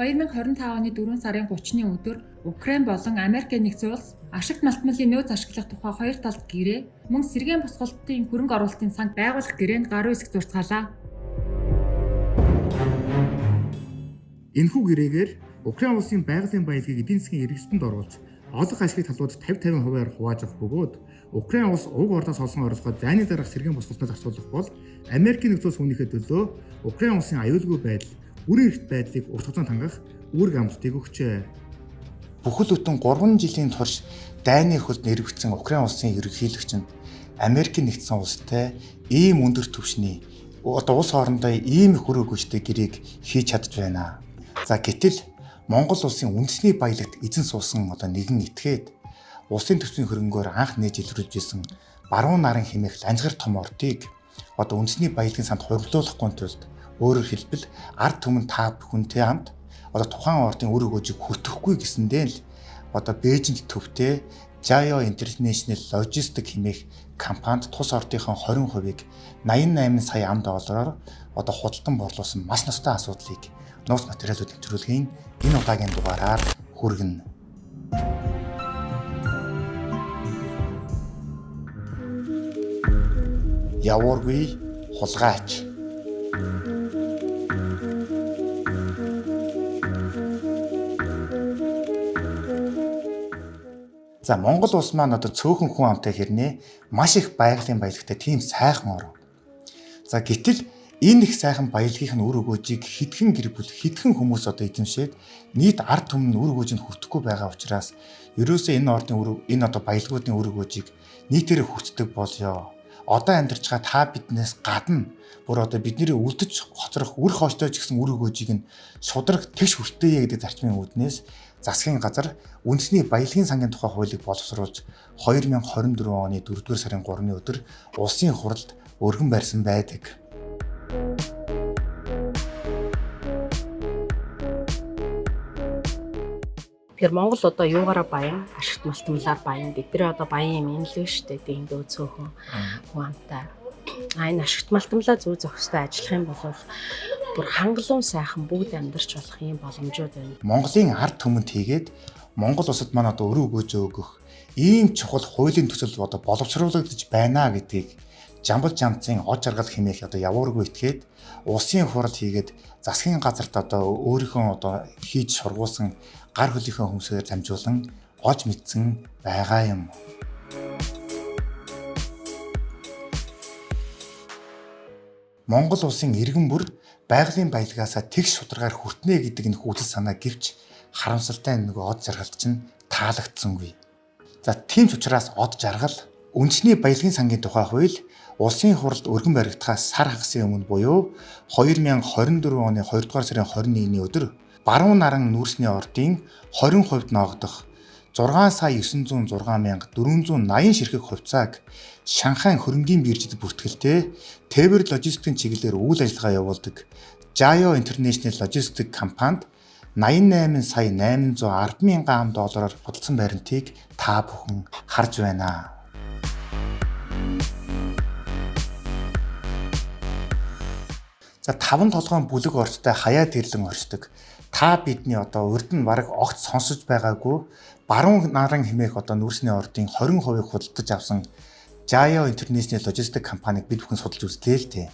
2025 оны 4 сарын 30-ны өдөр Украин болон Америкийн нэгдсэн улс ашигт малтмалын нөөц ашиглах тухай хоёр талд гэрээ, мөн сэргээн босголтын хөрөнгө оруулалтын санг байгуулах гэрээнд гаруй хэсэг зурцгаалаа. Энэхүү гэрээгээр Украин улсын байгалийн баялагийг эдийн засгийн эргэлтэнд оруулж, олох ашигт талууд 50-50%-аар хувааж авах бөгөөд Украин улс уг ордоос олсон орлогоо зайны дараах сэргээн босголтоос зарцуулах бол Америкийн нэгдсэн улс үүнийхээ төлөө Украин улсын аюулгүй байдал, бүрэн эрхт байдлыг урт хугацаанд хангах үүрэг амлалтыг өгчээ. Бүхэл бүтэн 3 жилийн турш дайны хөлд нэрвэгдсэн Украин улсын ерөнхийлөгч нь Америкийн нэгдсэн улстай ийм өндөр түвшний улс хоорондоо ийм их өрөө гүйцэтгэх гэрээг хийж чадж байна. За гэтэл Монгол улсын үндэсний баялагт эзэн суусан нэгэн этгээд улсын төсвийн хөрөнгөөр анх нээж илрүүлж исэн баруун нарын хэмээх ланжгар том ордыг үндэсний баялагын санд хувирлуулахгүй тулд өөрөөр хэлбэл ард түмэн та бүхэнтэй хамт тухайн ордын үр өгөөжийг хөтөхгүй гэсэндээ л Бээжинд төвтэй Jayo International Logistics хэмээх компанид тус ордынхон 20%-ийг 88 сая $88 худалдан борлуулсан маш настай асуудлыг нууц материалуудын нэвтрүүлгийн энэ удаагийн дугаараар хүргэнэ. Явуургүй хулгайч. За Монгол улс маань цөөхөн хүн амтай хэрнээ маш их байгалийн баялагтай тийм сайхан орн. За гэтэл энэ их сайхан баялагын үр өгөөжийг хэдхэн гэр бүл хэдхэн хүмүүс эзэмшээд нийт ард түмэн үр өгөөжөнд хүртэхгүй байгаа учраас ерөөсөө энэ ордын энэ баялагуудын үр өгөөжийг нийтээрээ хүртдэг болёо. Одоо амьдарч байгаа та биднээс гадна бүр бидний үлдэж хоцрох үр хоочтой ч гэсэн үр өгөөжийг нь шудраг тэгш хүртээе гэдэг зарчмын үүднээс засгийн газар үндэсний баялагын сангийн тухай хуулийг боловсруулж 2024 оны 4-р сарын 3-ны өдөр улсын хуралд өргөн барьсан байдаг. Тэгэхээр Монгол юугаараа баян, ашигт малтмалаар баян. Бидний баян юм энэ л шүү дээ. Дэндөө цөөхөн хүн амтай. Энэ ашигт малтмалаа зүй зохистой ажиллах юм бол бүр хангалуун сайхан бүгд амьдарч болох юм боломжууд байна. Монголын ард түмэнд хийгээд Монгол улсад маань өрөө өгөөж өгөх ийм чухал хуулийн төсөл боловсруулагдаж байна гэдгийг Жамбал жамцын од жаргал хэмээх явуургүй итгээд улсын хурал хийгээд засгийн газарт өөрийнхөө хийж сургуулсан гар хөлийнхөө хүмүүсээр дамжуулан олж мэдсэн байгаа юм. Монгол улсын иргэн бүр байгалийн баялагаасаа тэгш шударгаар хүртнэ гэдэг энэ хүсэл санаа гэвч харамсалтай од жаргалд чинь таалагдсангүй. За тийм ч учраас од жаргал үндэсний баялагын сангийн тухай хууль улсын хуралд өргөн баригдахаас сар хагасын өмнө буюу 2024 оны 2-р сарын 21-ний өдөр баруун наран нүүрсний ордын 20% ноогдох 6,906,480 ширхэг хувьцааг Шанхай хөрөнгийн биржид бүртгэлтэй Тээвэр логистикийн чиглэлээр үйл ажиллагаа явуулдаг Jayo International Logistics компанид 88,810,000 $810,000 худалдан баримтыг та бүхэн харж байна. За 5 толгойн бүлэг орцтой хаяа тэрлэн орчдөг. Та бидний урд нь бараг огт сонсож байгаагүй баруун наран хэмээх нүүрсний ордын 20%-ийг худалдаж авсан Jayo International Logistics компанийг бид бүхэн судалж үзлээ л дээ.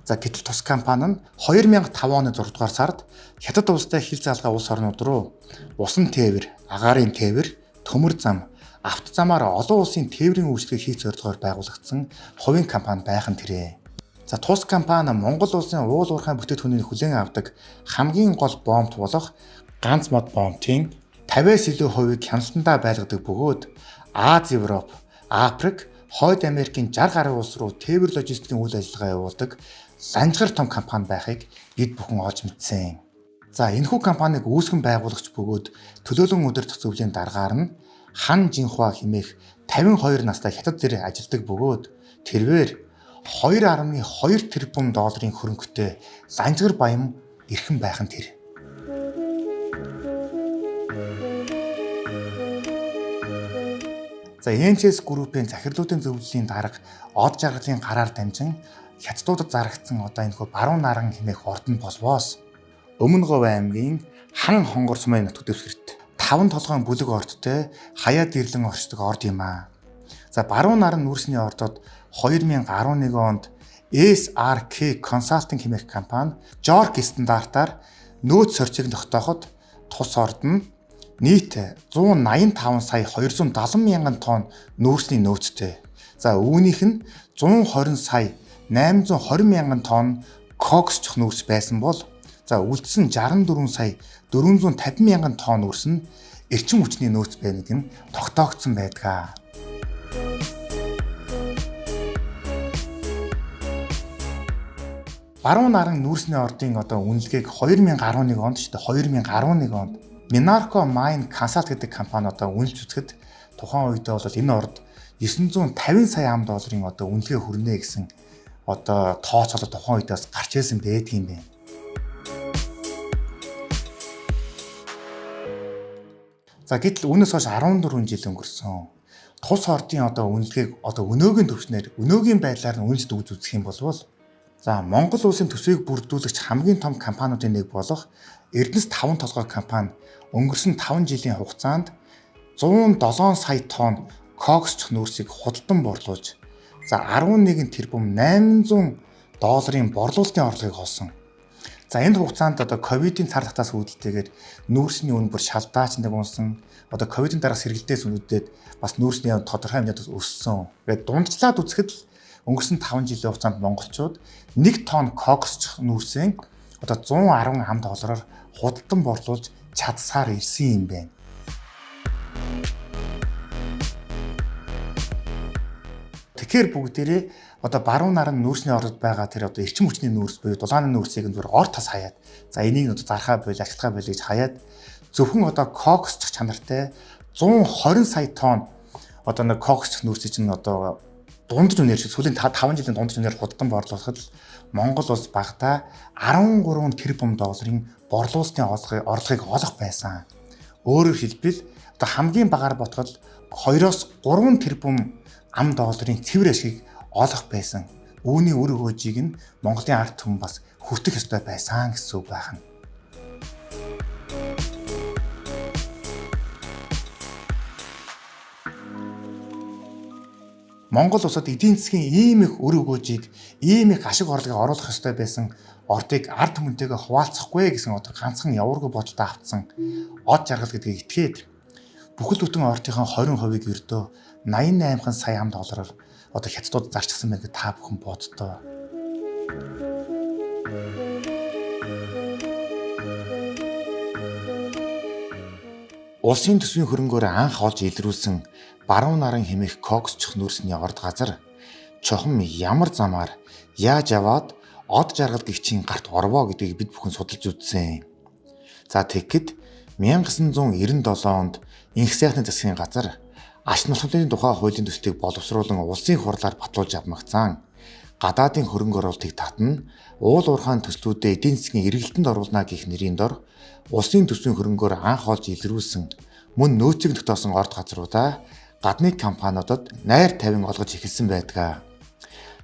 За гэтэл тус компани нь 2005 оны 6 дугаар сард Хятад улстай хил залгаа улс орнууд руу усан тээвэр, агаарын тээвэр, төмөр зам, автозамаар олон улсын тээврийн үйлчлэгийг хийх зорилгоор байгуулагдсан хувийн компани байхан тэрэ. За тус компани Монгол улсын уул уурхай бүтээгдэхүүнийг хүлээн авдаг хамгийн гол бомбт болох ганц мод бомбтын 50-аас илүү хувийг хяналтандаа байлгадаг бөгөөд Аз, Европ, Африк, Хойд Америкийн 60 гаруй улс руу тээвэр логистикийн үйл ажиллагаа явуулдаг ланжгар том компани байхыг бид бүхэн олж мэдсэн. За энэхүү компаниг үүсгэн байгуулагч бөгөөд төлөөлөн удирдах зөвлөлийн дараагаар нь Хан Жинхуа хэмээх 52 настай хятад зэрэг ажилладаг бөгөөд тэрвэр 2.2 тэрбум долларын хөрөнгөтэй ланжгар баян эрхэм байхан тэр. За NCS группийн захирлуудын зөвлөлийн дарга од жаргалын гараар дамжин хятадуудад зарагдсан энэхүү баруун наран хэмээх ордон болвоос Өмнөговь аймгийн хан хонгор сумын нутаг дэвсгэрт 5 толгойн бүлэг ордтой хаяад ирлэн оршдог орд юм аа. За баруун наран нүүрсний ордод 2011 онд SRK Consulting хэмээх компани JORC стандартаар нөөц сорьцыг тогтооход тус орд нь нийт 185 сая 270 мянган тонн нүүрсний нөөцтэй. За үүнийх нь 120 сая 820 мянган тонн коксч нүүрс байсан бол за үлдсэн 64 сая 450 мянган тонн нүүрс нь эрчим хүчний нөөц байныг нь тогтоогдсон байдаг. Баруун наран нүүрсний ордын үнэлгээг 2011 онд 2011 онд Minarco Mine Consult гэдэг компани үнэлж үзэхэд тухайн үед бол энэ орд 950 сая ам долларын үнэлгээ хүрнэ гэсэн тооцоолол тухайн үедээс гарч ирсэн байдаг юм байна. За гэтэл үүнээс хойш 14 жил өнгөрсөн. Тус ордын үнэлгээг өнөөгийн төвчнөр өнөөгийн байдлаар нь үнэлж үзэх юм бол за Монгол улсын төсвийг бүрдүүлэгч хамгийн том компаниудын нэг болох Эрдэнэс 5 толгой компани өнгөрсөн 5 жилийн хугацаанд 107 сая тонн коксч нүүрсийг худалдан борлуулж за 11 тэрбум 800 долларын борлуулалтын орлогыг олсон. За энэ хугацаанд ковидын цар тахтаас үүдэлтэйгээр нүүрсний үн бүр шалдаачнаг унсан. Ковидын дараас сэргэлтээс үүдээд бас нүүрсний тодорхой хэмжээнд өссөн. Тэгээд дундчлаад үзэхэд өнгөрсөн 5 жилийн хугацаанд монголчууд 1 тонн коксч нүүрсийн 110 ам доллараар худалдан борлуулж чадсаар ирсэн юм байна. Тэгэхээр бүгдээрээ баруун наран нүүрсний ордод байгаа тэр эрчим хүчний нүүрс буюу дулааны нүүрсийг зүгээр ор тас хаяад за энийг зархаа бойл ашиглахаа бойл гэж хаяад зөвхөн коксч чанартай 120 сая тонн коксч нүүрсийг чинь дундж үнээр шиг сүүлийн 5 жилийн дундж үнээр худалдан борлуулахад Монгол улс багадаа 13 тэрбум долларын борлуулалтын орлогыг олох байсан. Өөрөөр хэлбэл хамгийн багаар ботход 2-оос 3 тэрбум ам долларын цэвэр ашгийг олох байсан. Үүний үр хөөжийг нь Монголын ард түмэн бас хүртэх ёстой байсан гэсэн үг байна. Монгол улсад эдийн засгийн ийм их үр хөөжийг, ийм их ашиг орлогыг оруулах ёстой байсан ордыг ард түмэнтэйгээ хуваалцахгүй гэсэн ганцхан яваргүй бодолтой автсан од жаргал гэдгийг итгээд бүхэл бүтэн ордынхаа 20%-ийг ердөө 88 сая ам доллараар хятадууд зарчсан байх гэж та бүхэн боддоо. Улсын төсвийн хөрөнгөөр анх олж илрүүлсэн баруун наран хэмээх коксч нүүрсний орд газар чухам ямар замаар яаж яваад од жаргал гихчийн гарт орвоо гэдгийг бид бүхэн судалж үзсэн. За тэгэхэд 1997 онд Инх сайхны засгийн газар аш нутгийн тухай хуулийн төслийг боловсруулан улсын хурлаар батлуулж авмагцсан. Гадаадын хөрөнгө оруулалтыг татна, уул уурхайн төслүүдэд эдийн засгийн эргэлтэнд оруулна гэх нэрийн дор улсын төсвийн хөрөнгөөр анх олж илрүүлсэн мөн нөөцийг тогтоосон орд газруудаа гадны компаниудад найр тавин олгож эхэлсэн байдаг.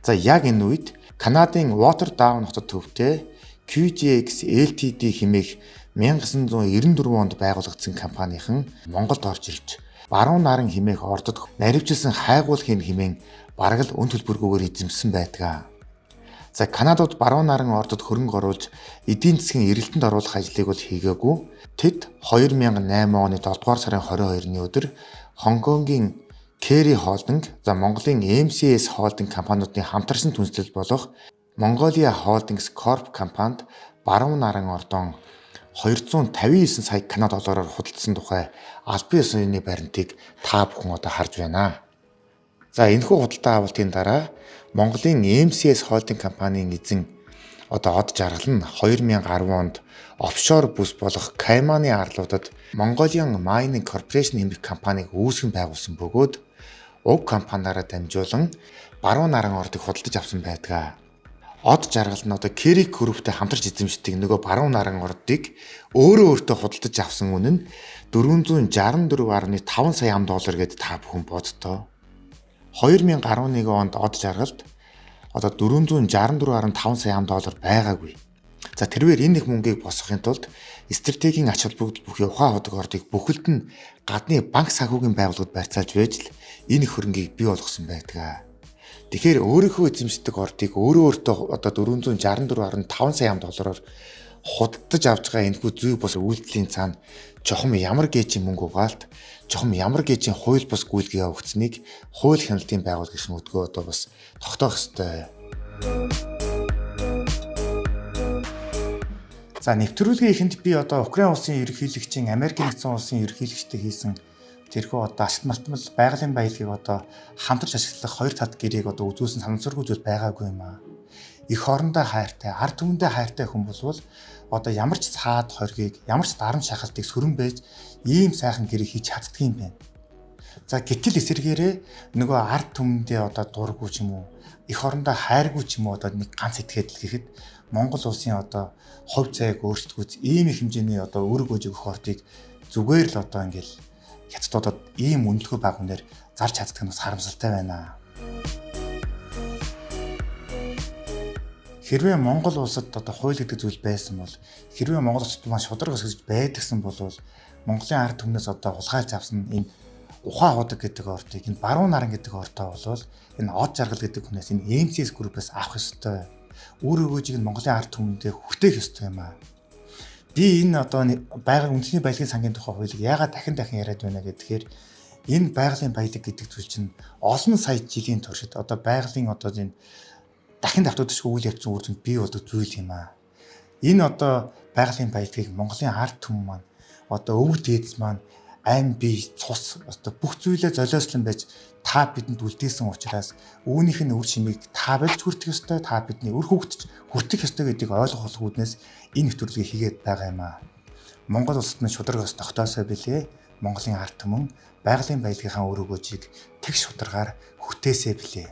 За яг энэ үед Канадын Waterdown хотод төвтэй QGX Ltd хэмээх 1994 онд байгуулагдсан компанийн Монголд орж ирж баруун наран хэмээх ордод наривчилсан хайгуулхын хэмээн бараг л өн төлбөргүйгээр эзэмсэн байдаг. За Канадад баруун наран ордод хөрөнгө оруулж эдийн засгийн эргэлтэнд оруулах ажлыг бол хийгээгүй. Тэд 2008 оны 7 дугаар сарын 22-ны өдөр Хонконгийн Kerry Holding, за Монголын MCS Holding компаниудын хамтарсан түншлэл болох Mongolia Holdings Corp компанид баруун наран ордон 259 сая канад доллараар худалдсан тухай албан ёсны баримтыг та бүхэн харж байна. За энэхүү худалдан авалтын дараа Монголын MCS Holding компанийн эзэн од жаргал нь 2010 онд офшор бүс болох Кайманы арлуудад Mongolian Mining Corporation хэмээх компанийг үүсгэн байгуулсан бөгөөд уг компаниараа дамжуулан баруун наран ордыг худалдаж авсан байдаг. Од жаргал нь Kerry Group-тэй хамтарч эзэмшдэг нөгөө баруун наран ордыг өөртөө худалдаж авсан үнэ нь 464.5 сая ам доллар гэдээ та бүхэн боддоо. 2011 онд од жаргалд 464.5 сая ам доллар байгаагүй. За тэрээр энэ их мөнгийг босгохын тулд стратегийн ач холбогдол бүхий ухаан ходог ордыг бүхэлд нь гадны банк санхүүгийн байгууллагад барьцаалж байж л энэ их хөрөнгийг бий болгосон байдаг. Тэгэхээр өөрийнхөө эзэмшдэг ордыг өөртөө одоо 464.5 сая доллараар худалдаж авч байгаа энэхүү зүй бос үйлдэлийн цаана чухам ямар гэжийн мөнгө угаалт, чухам ямар гэжийн хууль бус гүйлгээ явагдсныг хууль хяналтын байгууллага гэх мөдгөө одоо бас тогтоох ёстой. За нэвтрүүлгийн эхэнд би одоо Украин улсын ерөнхийлөгчийн Америк нэгдсэн улсын ерөнхийлөгчтэй хийсэн тэрхүү одоо ашигт малтмал байгалийн баялагийг одоо хамтарч ашиглах хоёр тат гэрээг одоо үзүүлсэн санамсаргүй зүйл байгаагүй юм аа. Их орондоо хайртай, ард түмэндээ хайртай хүн болвол одоо ямар ч цаад хоргийг, ямар ч дарамт шахалтыг сөрөн байж ийм сайхан гэрээг хийж чаддгийг юм байна. За гэтэл эсэргээрээ нөгөө ард түмэндээ одоо дурггүй ч юм уу, их орондоо хайргүй ч юм уу одоо нэг ганц этгээд л гэхэд Монгол улсын одоо хувь зайг өөрсдгүүц ийм их хэмжээний одоо өрг өж өгөх ордыг зүгээр л одоо ингээл хятадуудад ийм үнэлэхгүй байгуунаар зарж чаддаг нь бас харамсалтай байна. Хэрвээ Монгол улсад одоо хууль гэдэг зүйл байсан бол хэрвээ Монгол улсад маань шударга өсгөж байдагсан бол Монголын ард түмнээс одоо хулгайлж авсан энэ ухаан худаг гэдэг ордыг энэ баруун наран гэдэг ордоо болвол энэ од жаргал гэдэг хүнээс энэ MCS группээс авах ёстой. Үр өгөөжийг нь Монголын ард түмэндээ хүртээх ёстой юм аа. Би энэ одоо байгалийн үндэсний баялагын сангийн тухай хуулийг яагаад дахин яриад байна гэхээр энэ байгалийн баялаг гэдэг зүйл чинь олон сая жилийн туршид одоо байгалийн одоо энэ дахин давтагдчихгүй үйл явцсан үр дүнд бий болдог зүйл юм аа. Энэ одоо байгалийн баялагийг Монголын ард түмэн маань одоо өвөг дээдс маань айн бие цус одоо бүх зүйлээ золиослон байж та бидэнд үлдээсэн учраас үүнийх нь үр шимийг та болж хүртэх ёстой, та бидний үр хөвгтж хүртэх ёстой гэдгийг ойлгох үүднээс энэ нэвтрүүлгийг хийгээд байгаа юм аа. Монгол улсад нь шударгаас тогтоосоо билээ. Монголын ард түмэн байгалийн баялагынхаа үр өгөөжийг тэг шударгаар хүртээсэй билээ.